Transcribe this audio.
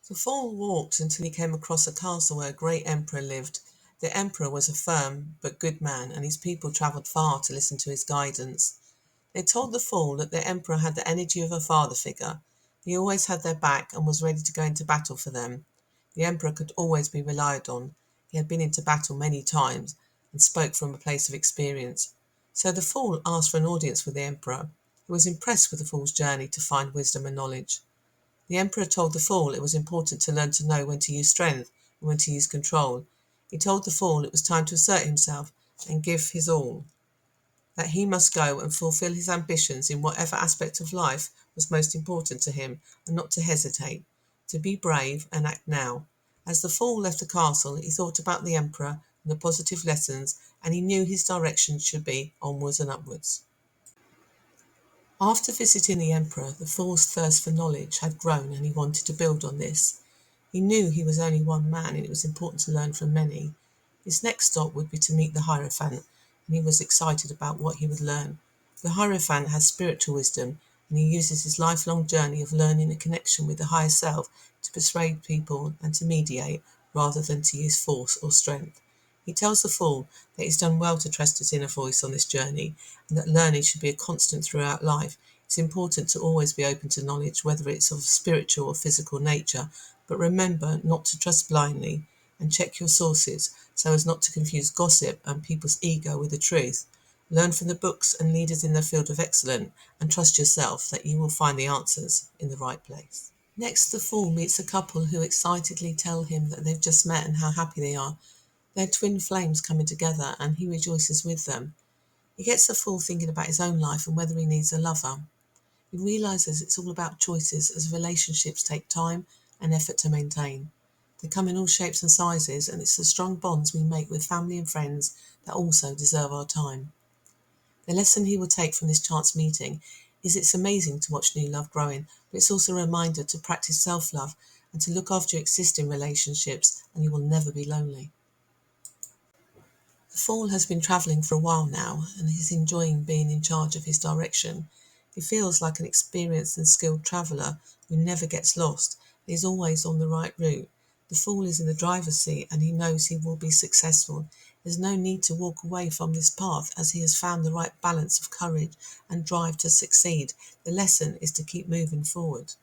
The fool walked until he came across a castle where a great emperor lived. The emperor was a firm but good man, and his people travelled far to listen to his guidance. They told the fool that the emperor had the energy of a father figure. He always had their back and was ready to go into battle for them. The emperor could always be relied on. He had been into battle many times and spoke from a place of experience. So the fool asked for an audience with the emperor, who was impressed with the fool's journey to find wisdom and knowledge. The emperor told the fool it was important to learn to know when to use strength and when to use control. He told the fool it was time to assert himself and give his all, that he must go and fulfill his ambitions in whatever aspect of life was most important to him, and not to hesitate, to be brave and act now. As the fool left the castle, he thought about the emperor and the positive lessons, and he knew his direction should be onwards and upwards. After visiting the emperor, the fool's thirst for knowledge had grown, and he wanted to build on this. He knew he was only one man, and it was important to learn from many. His next stop would be to meet the Hierophant, and he was excited about what he would learn. The Hierophant has spiritual wisdom, and he uses his lifelong journey of learning a connection with the higher self to persuade people and to mediate, rather than to use force or strength. He tells the fool that he's done well to trust his inner voice on this journey, and that learning should be a constant throughout life. It's important to always be open to knowledge, whether it's of spiritual or physical nature, but remember not to trust blindly, and check your sources so as not to confuse gossip and people's ego with the truth. Learn from the books and leaders in the field of excellence, and trust yourself that you will find the answers in the right place. Next, the fool meets a couple who excitedly tell him that they've just met and how happy they are. They're twin flames coming together, and he rejoices with them. He gets the fool thinking about his own life and whether he needs a lover. He realises it's all about choices, as relationships take time and effort to maintain. They come in all shapes and sizes, and it's the strong bonds we make with family and friends that also deserve our time. The lesson he will take from this chance meeting is it's amazing to watch new love growing, but it's also a reminder to practice self-love and to look after your existing relationships, and you will never be lonely. The fool has been travelling for a while now, and he's enjoying being in charge of his direction. He feels like an experienced and skilled traveller who never gets lost. He's always on the right route. The fool is in the driver's seat, and he knows he will be successful. There's no need to walk away from this path, as he has found the right balance of courage and drive to succeed. The lesson is to keep moving forward.